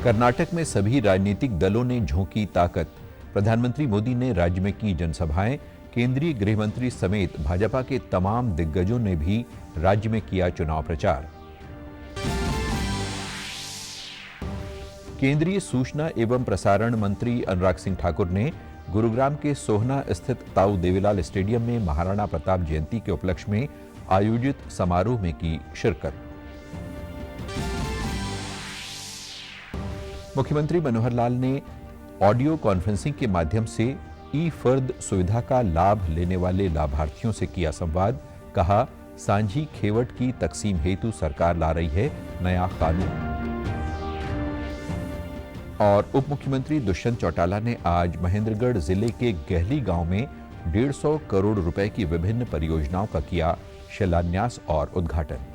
कर्नाटक में सभी राजनीतिक दलों ने झोंकी ताकत। प्रधानमंत्री मोदी ने राज्य में की जनसभाएं। केंद्रीय गृह मंत्री समेत भाजपा के तमाम दिग्गजों ने भी राज्य में किया चुनाव प्रचार। केंद्रीय सूचना एवं प्रसारण मंत्री अनुराग सिंह ठाकुर ने गुरुग्राम के सोहना स्थित ताऊ देवीलाल स्टेडियम में महाराणा प्रताप जयंती के उपलक्ष्य में आयोजित समारोह में की शिरकत। मुख्यमंत्री मनोहर लाल ने ऑडियो कॉन्फ्रेंसिंग के माध्यम से ई फर्द सुविधा का लाभ लेने वाले लाभार्थियों से किया संवाद। कहा, सांझी खेवट की तकसीम हेतु सरकार ला रही है नया कानून। और उप मुख्यमंत्री दुष्यंत चौटाला ने आज महेंद्रगढ़ जिले के गहली गांव में 150 करोड़ रुपए की विभिन्न परियोजनाओं का किया शिलान्यास और उद्घाटन।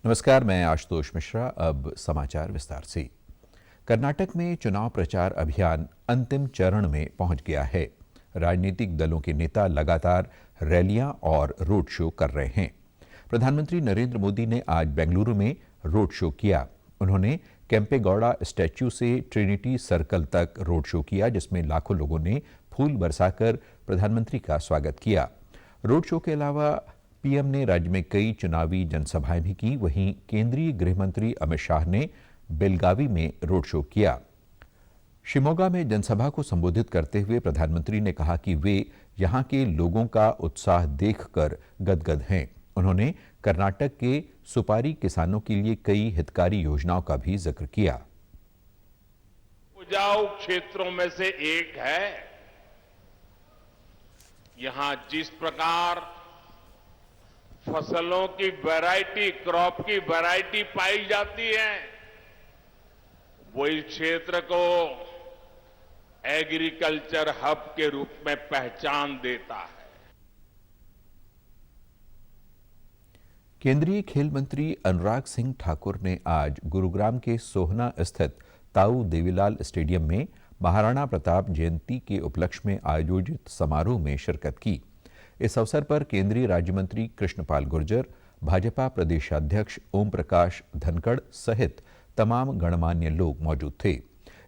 नमस्कार, मैं आशुतोष मिश्रा। अब समाचार विस्तार से। कर्नाटक में चुनाव प्रचार अभियान अंतिम चरण में पहुंच गया है। राजनीतिक दलों के नेता लगातार रैलियां और रोड शो कर रहे हैं। प्रधानमंत्री नरेंद्र मोदी ने आज बेंगलुरु में रोड शो किया। उन्होंने केंपेगौड़ा स्टैच्यू से ट्रिनिटी सर्कल तक रोड शो किया, जिसमें लाखों लोगों ने फूल बरसाकर प्रधानमंत्री का स्वागत किया। रोड शो के अलावा पीएम ने राज्य में कई चुनावी जनसभाएं भी की। वहीं केंद्रीय गृह मंत्री अमित शाह ने बेलगावी में रोड शो किया। शिमोगा में जनसभा को संबोधित करते हुए प्रधानमंत्री ने कहा कि वे यहां के लोगों का उत्साह देखकर गदगद हैं। उन्होंने कर्नाटक के सुपारी किसानों के लिए कई हितकारी योजनाओं का भी जिक्र किया। उपजाऊ क्षेत्रों में से एक है। यहां जिस प्रकार फसलों की वैरायटी, क्रॉप की वैरायटी पाई जाती है, वो इस क्षेत्र को एग्रीकल्चर हब के रूप में पहचान देता है। केंद्रीय खेल मंत्री अनुराग सिंह ठाकुर ने आज गुरुग्राम के सोहना स्थित ताऊ देवीलाल स्टेडियम में महाराणा प्रताप जयंती के उपलक्ष्य में आयोजित समारोह में शिरकत की। इस अवसर पर केंद्रीय राज्य मंत्री कृष्णपाल गुर्जर, भाजपा प्रदेशाध्यक्ष ओम प्रकाश धनखड़ सहित तमाम गणमान्य लोग मौजूद थे।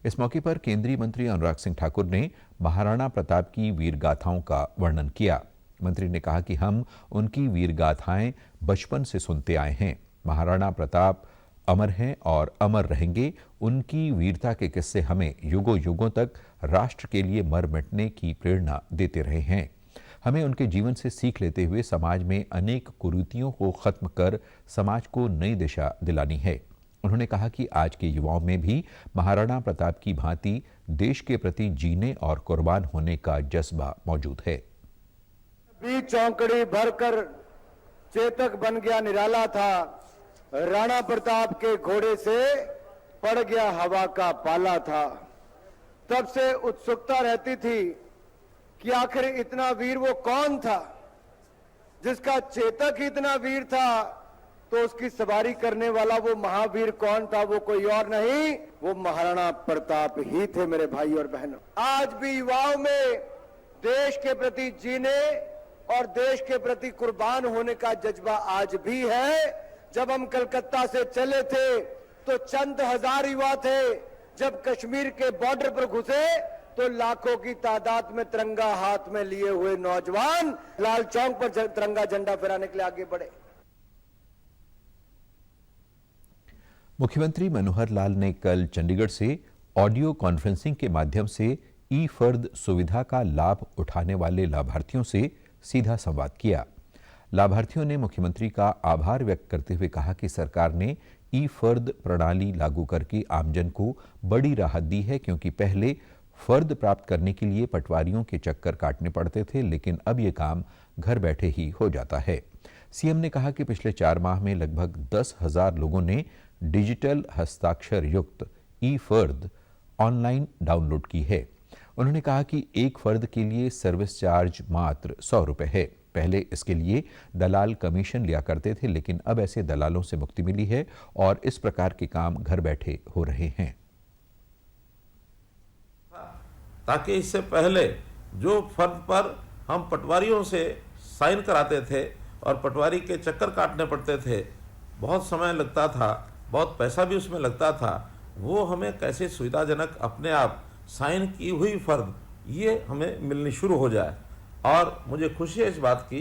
इस मौके पर केंद्रीय मंत्री अनुराग सिंह ठाकुर ने महाराणा प्रताप की वीर गाथाओं का वर्णन किया। मंत्री ने कहा कि हम उनकी वीर गाथाएं बचपन से सुनते आए हैं। महाराणा प्रताप अमर हैं और अमर रहेंगे। उनकी वीरता के किस्से हमें युगों युगों तक राष्ट्र के लिए मर मिटने की प्रेरणा देते रहे हैं। हमें उनके जीवन से सीख लेते हुए समाज में अनेक कुरीतियों को खत्म कर समाज को नई दिशा दिलानी है। उन्होंने कहा कि आज के युवाओं में भी महाराणा प्रताप की भांति देश के प्रति जीने और कुर्बान होने का जज्बा मौजूद है। बीच चौकड़ी भरकर चेतक बन गया निराला था, राणा प्रताप के घोड़े से पड़ गया हवा का पाला था। तब से उत्सुकता रहती थी कि आखिर इतना वीर वो कौन था, जिसका चेतक ही इतना वीर था, तो उसकी सवारी करने वाला वो महावीर कौन था? वो कोई और नहीं, वो महाराणा प्रताप ही थे। मेरे भाई और बहनों, आज भी युवाओं में देश के प्रति जीने और देश के प्रति कुर्बान होने का जज्बा आज भी है। जब हम कलकत्ता से चले थे तो चंद हजार युवा थे। जब कश्मीर के बॉर्डर पर घुसे तो लाखों की तादाद में तिरंगा हाथ में लिए हुए नौजवान लाल चौक पर तिरंगा झंडा फहराने के लिए आगे बढ़े। मुख्यमंत्री मनोहर लाल ने कल चंडीगढ़ से ऑडियो कॉन्फ्रेंसिंग के माध्यम से ई फर्द सुविधा का लाभ उठाने वाले लाभार्थियों से सीधा संवाद किया। लाभार्थियों ने मुख्यमंत्री का आभार व्यक्त करते हुए कहा कि सरकार ने ई फर्द प्रणाली लागू करके आमजन को बड़ी राहत दी है, क्योंकि पहले फर्द प्राप्त करने के लिए पटवारियों के चक्कर काटने पड़ते थे, लेकिन अब ये काम घर बैठे ही हो जाता है। सीएम ने कहा कि पिछले 4 माह में लगभग 10,000 लोगों ने डिजिटल हस्ताक्षर युक्त ई फर्द ऑनलाइन डाउनलोड की है। उन्होंने कहा कि एक फर्द के लिए सर्विस चार्ज मात्र 100 रुपए है। पहले इसके लिए दलाल कमीशन लिया करते थे, लेकिन अब ऐसे दलालों से मुक्ति मिली है और इस प्रकार के काम घर बैठे हो रहे हैं। ताकि इससे पहले जो फर्द पर हम पटवारियों से साइन कराते थे और पटवारी के चक्कर काटने पड़ते थे, बहुत समय लगता था, बहुत पैसा भी उसमें लगता था, वो हमें कैसे सुविधाजनक अपने आप साइन की हुई फर्द ये हमें मिलनी शुरू हो जाए। और मुझे खुशी है इस बात की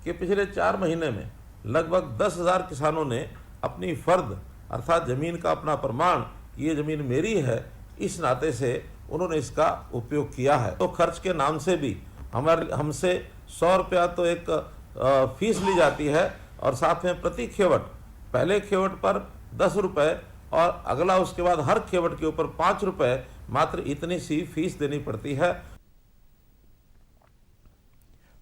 कि पिछले 4 महीने में लगभग 10,000 किसानों ने अपनी फर्द अर्थात ज़मीन का अपना प्रमाण कि ये ज़मीन मेरी है, इस नाते से उन्होंने इसका उपयोग किया है। तो खर्च के नाम से भी हमसे 100 रुपया तो एक फीस ली जाती है और साथ में प्रति खेवट, पहले खेवट पर 10 रुपये और अगला उसके बाद हर खेवट के ऊपर 5 रुपये, मात्र इतनी सी फीस देनी पड़ती है।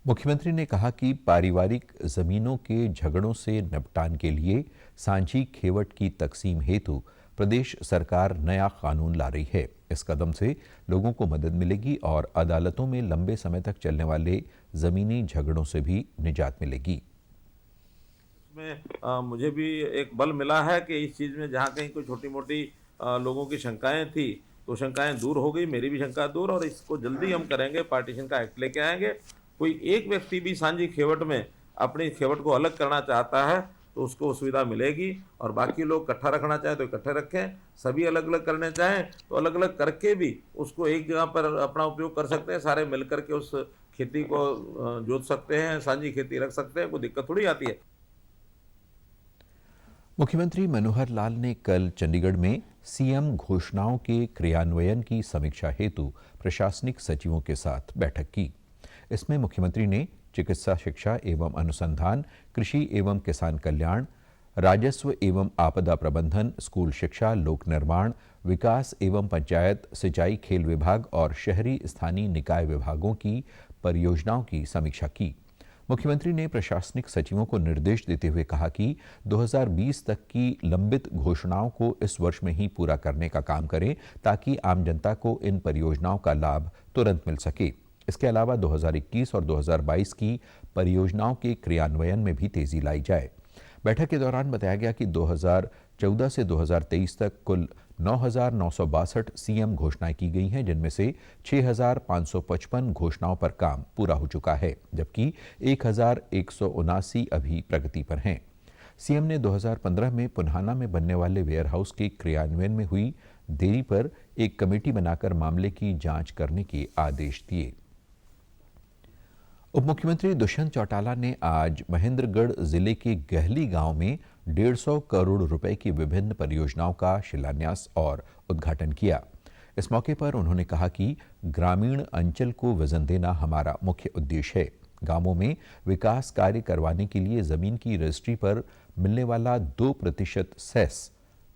मुख्यमंत्री ने कहा कि पारिवारिक जमीनों के झगड़ों से निपटान के लिए सांझी खेवट की तकसीम हेतु प्रदेश सरकार नया कानून ला रही है। इस कदम से लोगों को मदद मिलेगी और अदालतों में लंबे समय तक चलने वाले जमीनी झगड़ों से भी निजात मिलेगी। इसमें मुझे भी एक बल मिला है कि इस चीज़ में जहाँ कहीं कोई छोटी मोटी लोगों की शंकाएं थी तो शंकाएं दूर हो गई, मेरी भी शंका दूर, और इसको जल्दी हम करेंगे, पार्टीशन का एक्ट लेके आएंगे। कोई एक व्यक्ति भी सांझी खेवट में अपनी खेवट को अलग करना चाहता है तो उसको सुविधा मिलेगी, और बाकी लोग इकट्ठा रखना चाहें तो इकट्ठे रखें, सभी अलग अलग करने चाहें तो अलग अलग करके भी उसको एक जगह पर अपना उपयोग कर सकते हैं। सारे मिल करके उस खेती को जोत सकते हैं, सांझी खेती रख सकते हैं, कोई दिक्कत थोड़ी आती है। मुख्यमंत्री मनोहर लाल ने कल चंडीगढ़ में सीएम घोषणाओं के क्रियान्वयन की समीक्षा हेतु प्रशासनिक सचिवों के साथ बैठक की। इसमें मुख्यमंत्री ने चिकित्सा शिक्षा एवं अनुसंधान, कृषि एवं किसान कल्याण, राजस्व एवं आपदा प्रबंधन, स्कूल शिक्षा, लोक निर्माण, विकास एवं पंचायत, सिंचाई, खेल विभाग और शहरी स्थानीय निकाय विभागों की परियोजनाओं की समीक्षा की। मुख्यमंत्री ने प्रशासनिक सचिवों को निर्देश देते हुए कहा कि 2020 तक की लंबित घोषणाओं को इस वर्ष में ही पूरा करने का काम करें ताकि आम जनता को इन परियोजनाओं का लाभ तुरंत मिल सके। इसके अलावा 2021 और 2022 की परियोजनाओं के क्रियान्वयन में भी तेजी लाई जाए। बैठक के दौरान बताया गया कि 2014 से 2023 तक कुल 9,962 सीएम घोषणाएं की गई हैं, जिनमें से 6,555 घोषणाओं पर काम पूरा हो चुका है, जबकि 1,179 अभी प्रगति पर हैं। सीएम ने 2015 में पुन्हाना में बनने वाले वेयर हाउस के क्रियान्वयन में हुई देरी पर एक कमेटी बनाकर मामले की जांच करने के आदेश दिए। उप मुख्यमंत्री दुष्यंत चौटाला ने आज महेंद्रगढ़ जिले के गहली गांव में 150 करोड़ रुपए की विभिन्न परियोजनाओं का शिलान्यास और उद्घाटन किया। इस मौके पर उन्होंने कहा कि ग्रामीण अंचल को विजन देना हमारा मुख्य उद्देश्य है। गांवों में विकास कार्य करवाने के लिए जमीन की रजिस्ट्री पर मिलने वाला 2% सेस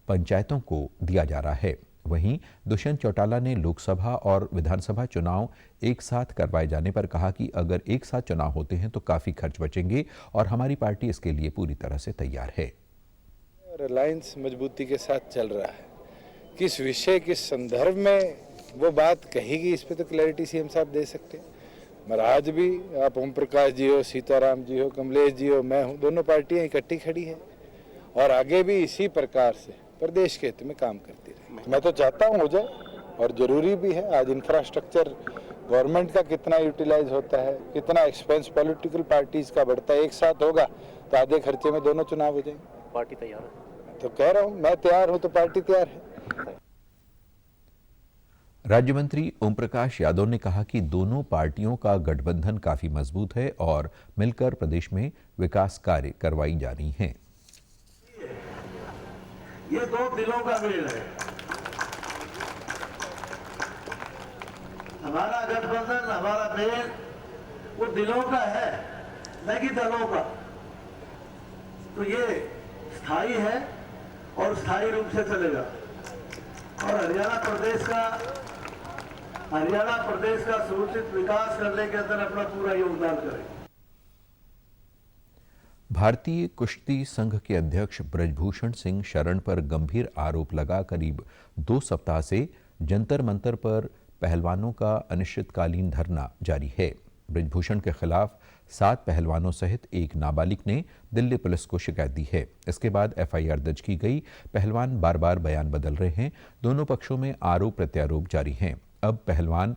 पंचायतों को दिया जा रहा है। वहीं दुष्यंत चौटाला ने लोकसभा और विधानसभा चुनाव एक साथ करवाए जाने पर कहा कि अगर एक साथ चुनाव होते हैं तो काफी खर्च बचेंगे और हमारी पार्टी इसके लिए पूरी तरह से तैयार है। रिलायंस मजबूती के साथ चल रहा है। किस विषय, किस संदर्भ में वो बात कहेगी, इस पे तो क्लैरिटी सीएम साहब दे सकते हैं। मगर आज भी आप ओम प्रकाश जी हो, सीताराम जी हो, कमलेश जी हो, मैं हूँ, दोनों पार्टियां इकट्ठी खड़ी हैं और आगे भी इसी प्रकार से प्रदेश के हित में काम करती रहे। मैं तो चाहता हूँ हो जाए और जरूरी भी है। आज इंफ्रास्ट्रक्चर गवर्नमेंट का कितना यूटिलाइज होता है, कितना एक्सपेंस पॉलिटिकल पार्टीज का बढ़ता है, एक साथ होगा तो आधे खर्चे में दोनों चुनाव हो जाएंगे। पार्टी तैयार है तो कह रहा हूँ, मैं तैयार हूँ तो पार्टी तैयार है। राज्य मंत्री ओम प्रकाश यादव ने कहा कि दोनों पार्टियों का गठबंधन काफी मजबूत है और मिलकर प्रदेश में विकास कार्य करवाई जा रही हैं। ये दो दिलों का मेल है। हमारा गठबंधन, हमारा मेल वो दिलों का है, न कि दलों का। तो ये स्थायी है और स्थायी रूप से चलेगा। और हरियाणा प्रदेश का सुनिश्चित विकास करने के अंदर अपना पूरा योगदान करेगा। भारतीय कुश्ती संघ के अध्यक्ष ब्रजभूषण सिंह शरण पर गंभीर आरोप लगा करीब 2 सप्ताह से जंतर मंतर पर पहलवानों का अनिश्चितकालीन धरना जारी है। ब्रिजभूषण के खिलाफ 7 पहलवानों सहित एक नाबालिग ने दिल्ली पुलिस को शिकायत दी है। इसके बाद एफआईआर दर्ज की गई। पहलवान बार बार बयान बदल रहे हैं। दोनों पक्षों में आरोप प्रत्यारोप जारी हैं। अब पहलवान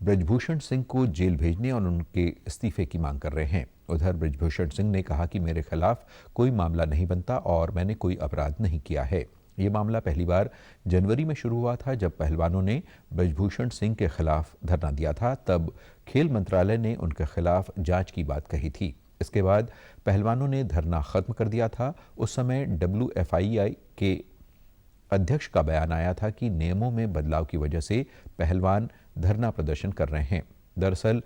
ब्रिजभूषण सिंह को जेल भेजने और उनके इस्तीफे की मांग कर रहे हैं। उधर ब्रिजभूषण सिंह ने कहा कि मेरे खिलाफ कोई मामला नहीं बनता और मैंने कोई अपराध नहीं किया है। ये मामला पहली बार जनवरी में शुरू हुआ था, जब पहलवानों ने ब्रिजभूषण सिंह के खिलाफ धरना दिया था। तब खेल मंत्रालय ने उनके खिलाफ जांच की बात कही थी। इसके बाद पहलवानों ने धरना खत्म कर दिया था। उस समय WFII के अध्यक्ष का बयान आया था कि नियमों में बदलाव की वजह से पहलवान धरना प्रदर्शन कर रहे हैं। दरअसल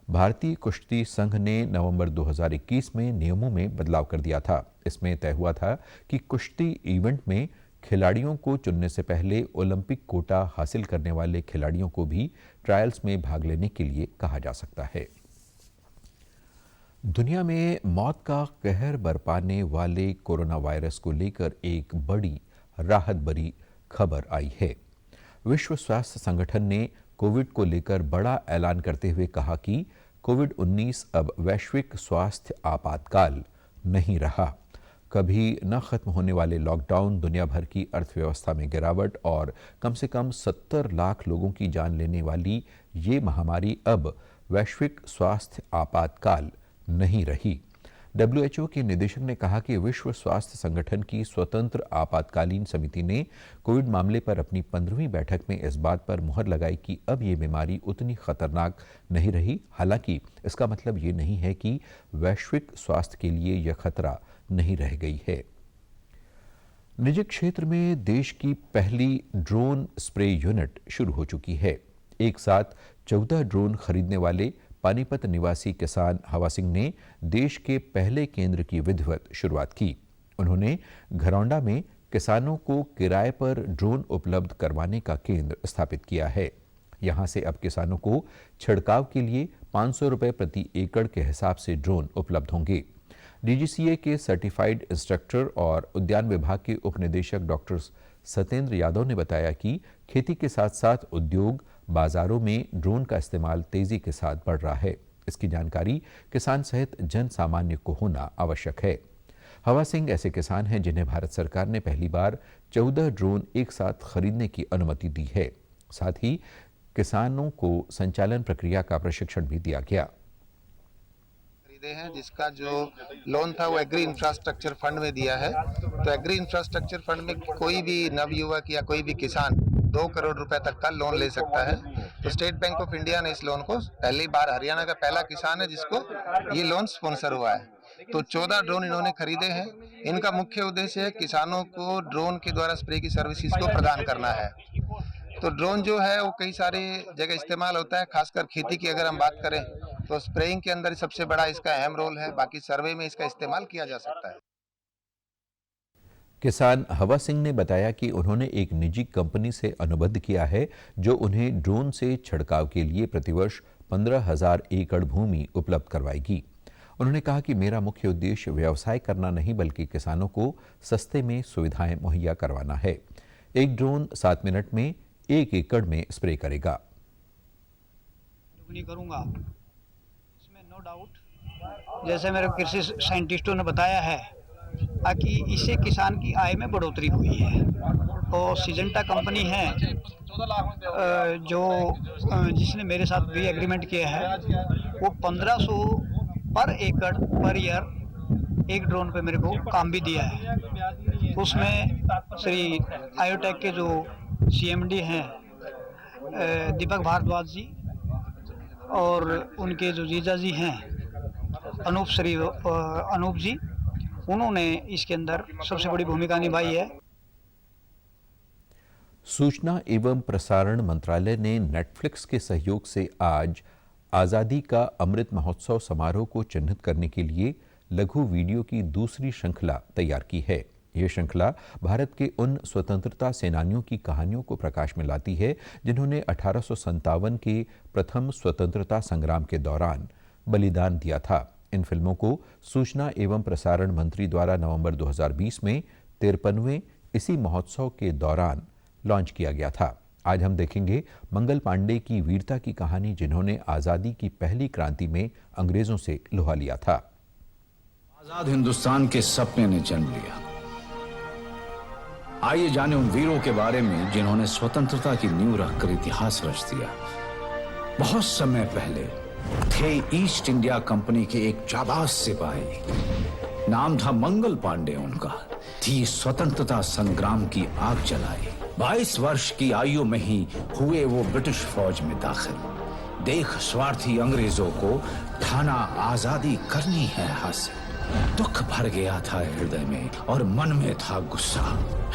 भारतीय कुश्ती संघ ने नवंबर 2021 में नियमों में बदलाव कर दिया था। इसमें तय हुआ था कि कुश्ती इवेंट में खिलाड़ियों को चुनने से पहले ओलंपिक कोटा हासिल करने वाले खिलाड़ियों को भी ट्रायल्स में भाग लेने के लिए कहा जा सकता है। दुनिया में मौत का कहर बरपाने वाले कोरोना वायरस को लेकर एक बड़ी राहत भरी खबर आई है। विश्व स्वास्थ्य संगठन ने कोविड को लेकर बड़ा ऐलान करते हुए कहा कि कोविड-19 अब वैश्विक स्वास्थ्य आपातकाल नहीं रहा। कभी न खत्म होने वाले लॉकडाउन, दुनिया भर की अर्थव्यवस्था में गिरावट और कम से कम 70 लाख लोगों की जान लेने वाली ये महामारी अब वैश्विक स्वास्थ्य आपातकाल नहीं रही। WHO के निदेशक ने कहा कि विश्व स्वास्थ्य संगठन की स्वतंत्र आपातकालीन समिति ने कोविड मामले पर अपनी 15वीं बैठक में इस बात पर मुहर लगाई कि अब ये बीमारी उतनी खतरनाक नहीं रही। हालांकि इसका मतलब ये नहीं है कि वैश्विक स्वास्थ्य के लिए यह खतरा नहीं रह गई है। निजी क्षेत्र में देश की पहली ड्रोन स्प्रे यूनिट शुरू हो चुकी है। एक साथ 14 ड्रोन खरीदने वाले पानीपत निवासी किसान हवा सिंह ने देश के पहले केंद्र की विधिवत शुरुआत की। उन्होंने घरौंडा में किसानों को किराए पर ड्रोन उपलब्ध करवाने का केंद्र स्थापित किया है। यहां से अब किसानों को छिड़काव के लिए 500 रुपये प्रति एकड़ के हिसाब से ड्रोन उपलब्ध होंगे। DGCA के सर्टिफाइड इंस्ट्रक्टर और उद्यान विभाग के उप निदेशक डॉक्टर सत्येंद्र यादव ने बताया कि खेती के साथ साथ उद्योग, बाजारों में ड्रोन का इस्तेमाल तेजी के साथ बढ़ रहा है। इसकी जानकारी किसान सहित जन सामान्य को होना आवश्यक है। हवा सिंह ऐसे किसान हैं जिन्हें भारत सरकार ने पहली बार 14 ड्रोन एक साथ खरीदने की अनुमति दी है। साथ ही किसानों को संचालन प्रक्रिया का प्रशिक्षण भी दिया गया। हैं जिसका जो लोन था वो एग्री इंफ्रास्ट्रक्चर फंड में दिया है। तो एग्री इंफ्रास्ट्रक्चर फंड में कोई भी नवयुवक या कोई भी किसान 2 करोड़ रुपए तक का लोन ले सकता है। तो स्टेट बैंक ऑफ इंडिया ने इस लोन को पहली बार, हरियाणा का पहला किसान है जिसको ये लोन स्पॉन्सर हुआ है। तो 14 ड्रोन इन्होंने खरीदे हैं। इनका मुख्य उद्देश्य है किसानों को ड्रोन के द्वारा स्प्रे की सर्विसेज को प्रदान करना है। तो ड्रोन जो है वो कई सारे जगह इस्तेमाल होता है, खासकर खेती की अगर हम बात करें तो स्प्रेइंग के अंदर सबसे बड़ा इसका अहम रोल है। बाकी सर्वे में इसका इस्तेमाल किया जा सकता है। किसान हवा सिंह ने बताया कि उन्होंने एक निजी कंपनी से अनुबंध किया है जो उन्हें ड्रोन से छिड़काव के लिए प्रतिवर्ष 15,000 एकड़ भूमि उपलब्ध करवाएगी। उन्होंने कहा कि मेरा मुख्य उद्देश्य व्यवसाय करना नहीं बल्कि किसानों को सस्ते में सुविधाएं मुहैया करवाना है। एक ड्रोन 7 मिनट में 1 एकड़ में स्प्रे करेगा। करूंगा इसमें नो डाउट, जैसे मेरे कृषि साइंटिस्टों ने बताया है कि इससे किसान की आय में बढ़ोतरी हुई है। और सिजेंटा कंपनी है जो जिसने मेरे साथ भी एग्रीमेंट किया है, वो 1500 पर एकड़ पर ईयर एक ड्रोन पे मेरे को काम भी दिया है। उसमें श्री आयोटेक के जो CMD हैं दीपक भारद्वाज जी और उनके जो जीजा जी हैं अनूप जी, उन्होंने इसके अंदर सबसे बड़ी भूमिका निभाई है। सूचना एवं प्रसारण मंत्रालय ने नेटफ्लिक्स के सहयोग से आज आज़ादी का अमृत महोत्सव समारोह को चिन्हित करने के लिए लघु वीडियो की दूसरी श्रृंखला तैयार की है। यह श्रृंखला भारत के उन स्वतंत्रता सेनानियों की कहानियों को प्रकाश में लाती है जिन्होंने 1857 के प्रथम स्वतंत्रता संग्राम के दौरान बलिदान दिया था। इन फिल्मों को सूचना एवं प्रसारण मंत्री द्वारा नवंबर 2020 में 53वें इसी महोत्सव के दौरान लॉन्च किया गया था। आज हम देखेंगे मंगल पांडे की वीरता की कहानी, जिन्होंने आज़ादी की पहली क्रांति में अंग्रेजों से लोहा लिया था। आजाद हिंदुस्तान के सपने ने जन्म लिया। आइए जाने उन वीरों के बारे में जिन्होंने स्वतंत्रता की नींव रखकर इतिहास रच दिया। बहुत समय पहले थे ईस्ट इंडिया कंपनी के एक जाबाज सिपाही, नाम था मंगल पांडे उनका। थी स्वतंत्रता संग्राम की आग जलाई। 22 वर्ष की आयु में ही हुए वो ब्रिटिश फौज में दाखिल। देख स्वार्थी अंग्रेजों को ठाना आजादी करनी है हासिल। दुख भर गया था हृदय में और मन में था गुस्सा।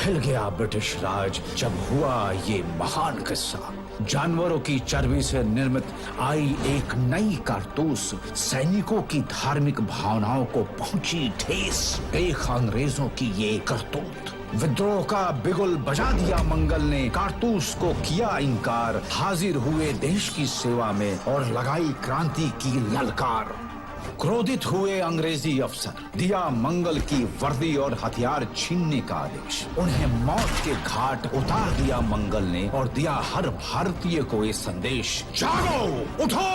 हिल गया ब्रिटिश राज जब हुआ ये महान किस्सा। जानवरों की चर्बी से निर्मित आई एक नई कारतूस सैनिकों की धार्मिक भावनाओं को पहुंची ठेस। देख अंग्रेजों की ये करतूत। विद्रोह का बिगुल बजा दिया मंगल ने, कारतूस को किया इनकार। हाजिर हुए देश की सेवा में और लगाई क्रांति की ललकार। क्रोधित हुए अंग्रेजी अफसर, दिया मंगल की वर्दी और हथियार छीनने का आदेश। उन्हें मौत के घाट उतार दिया मंगल ने और दिया हर भारतीय को ये संदेश, जागो उठो,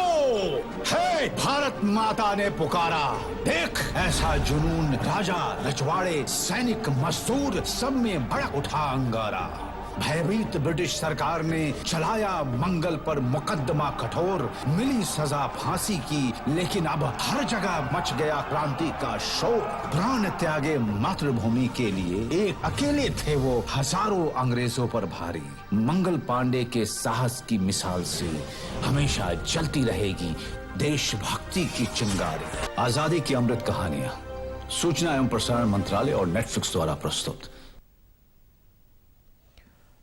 हे भारत माता ने पुकारा। देख ऐसा जुनून, राजा रजवाड़े सैनिक मजदूर सब में भड़क उठा अंगारा। भयभीत ब्रिटिश सरकार ने चलाया मंगल पर मुकदमा कठोर। मिली सजा फांसी की, लेकिन अब हर जगह मच गया क्रांति का शोर। प्राण त्यागे मातृभूमि के लिए, एक अकेले थे वो हजारों अंग्रेजों पर भारी। मंगल पांडे के साहस की मिसाल से हमेशा जलती रहेगी देशभक्ति की चिंगारी। आजादी की अमृत कहानियां सूचना एवं प्रसारण मंत्रालय और नेटफ्लिक्स द्वारा प्रस्तुत।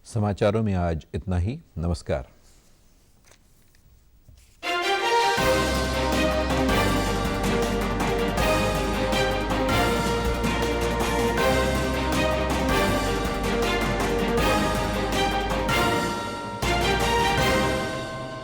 समाचारों में आज इतना ही। नमस्कार।